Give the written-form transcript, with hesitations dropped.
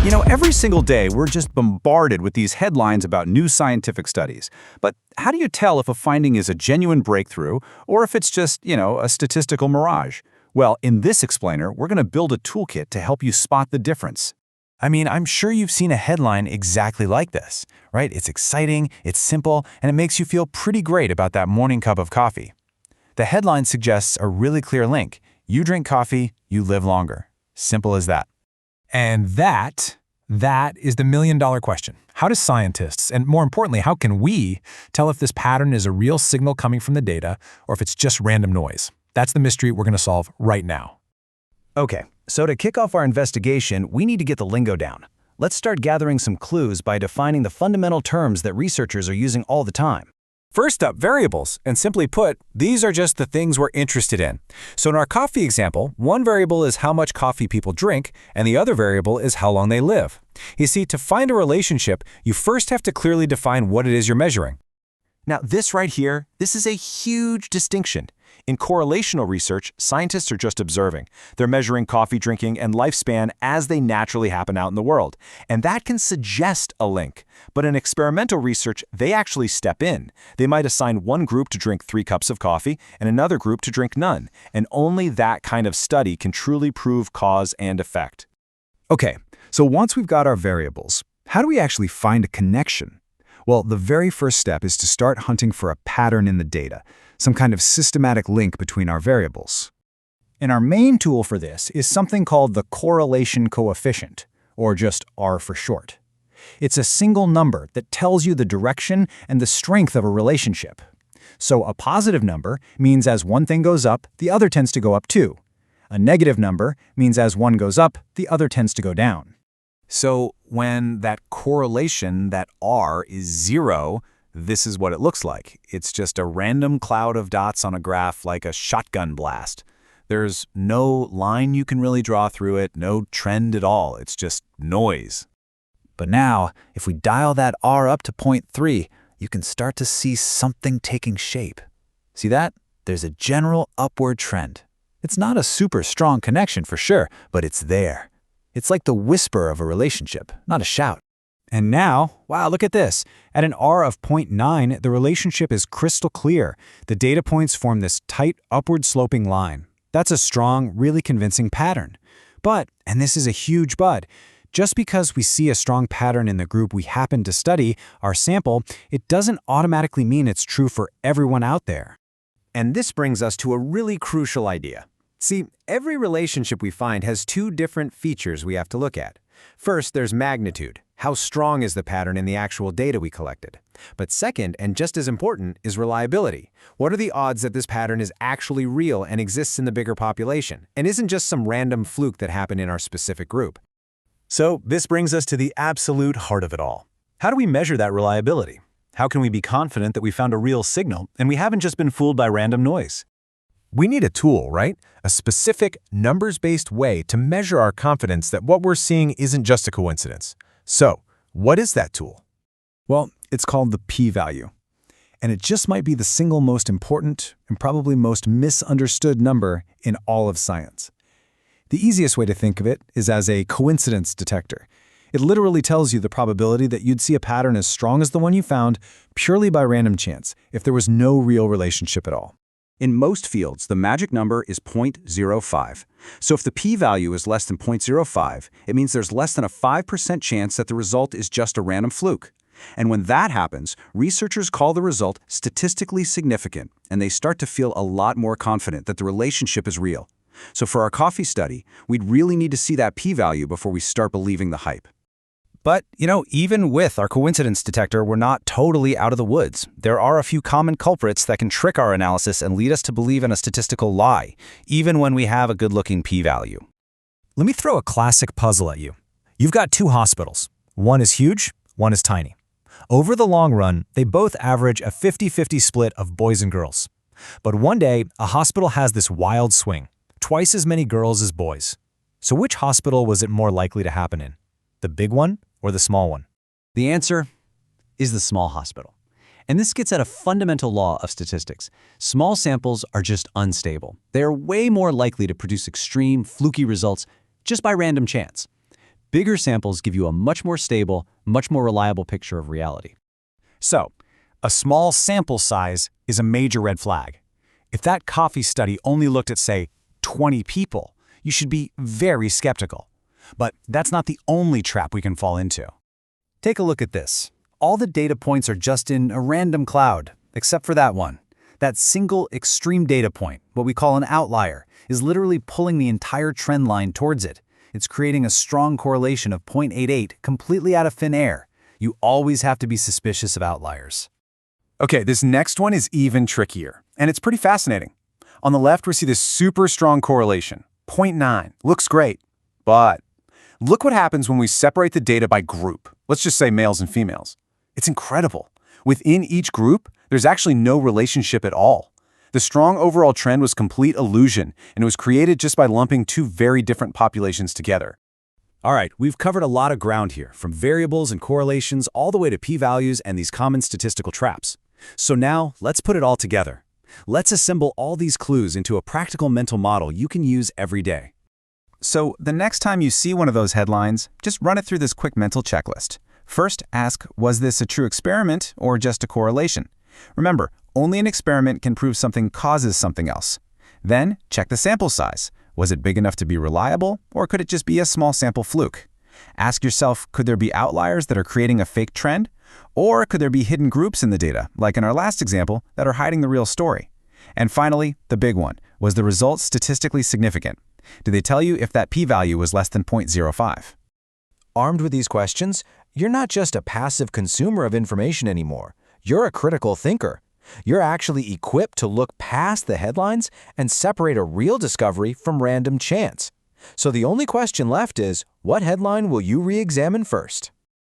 Every single day we're just bombarded with these headlines about new scientific studies. But how do you tell if a finding is a genuine breakthrough or if it's just, a statistical mirage? Well, in this explainer, we're going to build a toolkit to help you spot the difference. I'm sure you've seen a headline exactly like this, right? It's exciting, it's simple, and it makes you feel pretty great about that morning cup of coffee. The headline suggests a really clear link. You drink coffee, you live longer. Simple as that. And that is the million-dollar question. How do scientists, and more importantly, how can we tell if this pattern is a real signal coming from the data or if it's just random noise? That's the mystery we're going to solve right now. Okay, so to kick off our investigation, we need to get the lingo down. Let's start gathering some clues by defining the fundamental terms that researchers are using all the time. First up, variables. And simply put, these are just the things we're interested in. So in our coffee example, one variable is how much coffee people drink, and the other variable is how long they live. You see, to find a relationship, you first have to clearly define what it is you're measuring. Now, this right here, this is a huge distinction. In correlational research, scientists are just observing. They're measuring coffee drinking and lifespan as they naturally happen out in the world. And that can suggest a link. But in experimental research, they actually step in. They might assign one group to drink 3 cups of coffee and another group to drink none. And only that kind of study can truly prove cause and effect. Okay, so once we've got our variables, how do we actually find a connection? Well, the very first step is to start hunting for a pattern in the data, some kind of systematic link between our variables. And our main tool for this is something called the correlation coefficient, or just R for short. It's a single number that tells you the direction and the strength of a relationship. So a positive number means as one thing goes up, the other tends to go up too. A negative number means as one goes up, the other tends to go down. So when that correlation, that R, is 0, this is what it looks like. It's just a random cloud of dots on a graph like a shotgun blast. There's no line you can really draw through it, no trend at all. It's just noise. But now, if we dial that R up to 0.3, you can start to see something taking shape. See that? There's a general upward trend. It's not a super strong connection for sure, but it's there. It's like the whisper of a relationship, not a shout. And now, wow, look at this. At an R of 0.9, the relationship is crystal clear. The data points form this tight, upward-sloping line. That's a strong, really convincing pattern. But, and this is a huge but, just because we see a strong pattern in the group we happen to study, our sample, it doesn't automatically mean it's true for everyone out there. And this brings us to a really crucial idea. See, every relationship we find has 2 different features we have to look at. First, there's magnitude. How strong is the pattern in the actual data we collected? But second, and just as important, is reliability. What are the odds that this pattern is actually real and exists in the bigger population, and isn't just some random fluke that happened in our specific group? So this brings us to the absolute heart of it all. How do we measure that reliability? How can we be confident that we found a real signal and we haven't just been fooled by random noise? We need a tool, right? A specific, numbers-based way to measure our confidence that what we're seeing isn't just a coincidence. So, what is that tool? Well, it's called the p-value. And it just might be the single most important and probably most misunderstood number in all of science. The easiest way to think of it is as a coincidence detector. It literally tells you the probability that you'd see a pattern as strong as the one you found purely by random chance, if there was no real relationship at all. In most fields, the magic number is 0.05. So if the p-value is less than 0.05, it means there's less than a 5% chance that the result is just a random fluke. And when that happens, researchers call the result statistically significant, and they start to feel a lot more confident that the relationship is real. So for our coffee study, we'd really need to see that p-value before we start believing the hype. But, even with our coincidence detector, we're not totally out of the woods. There are a few common culprits that can trick our analysis and lead us to believe in a statistical lie, even when we have a good-looking p-value. Let me throw a classic puzzle at you. You've got 2 hospitals. One is huge, one is tiny. Over the long run, they both average a 50-50 split of boys and girls. But one day, a hospital has this wild swing, twice as many girls as boys. So which hospital was it more likely to happen in? The big one or the small one? The answer is the small hospital. And this gets at a fundamental law of statistics. Small samples are just unstable. They are way more likely to produce extreme, fluky results just by random chance. Bigger samples give you a much more stable, much more reliable picture of reality. So, a small sample size is a major red flag. If that coffee study only looked at, say, 20 people, you should be very skeptical. But that's not the only trap we can fall into. Take a look at this. All the data points are just in a random cloud, except for that one. That single extreme data point, what we call an outlier, is literally pulling the entire trend line towards it. It's creating a strong correlation of 0.88 completely out of thin air. You always have to be suspicious of outliers. Okay, this next one is even trickier, and it's pretty fascinating. On the left, we see this super strong correlation, 0.9. Looks great, but look what happens when we separate the data by group. Let's just say males and females. It's incredible. Within each group, there's actually no relationship at all. The strong overall trend was complete illusion, and it was created just by lumping two very different populations together. All right, we've covered a lot of ground here, from variables and correlations all the way to p-values and these common statistical traps. So now, let's put it all together. Let's assemble all these clues into a practical mental model you can use every day. So the next time you see one of those headlines, just run it through this quick mental checklist. First, ask, was this a true experiment or just a correlation? Remember, only an experiment can prove something causes something else. Then, check the sample size. Was it big enough to be reliable, or could it just be a small sample fluke? Ask yourself, could there be outliers that are creating a fake trend? Or could there be hidden groups in the data, like in our last example, that are hiding the real story? And finally, the big one, was the result statistically significant? Did they tell you if that p-value was less than 0.05? Armed with these questions, you're not just a passive consumer of information anymore. You're a critical thinker. You're actually equipped to look past the headlines and separate a real discovery from random chance. So the only question left is, what headline will you re-examine first?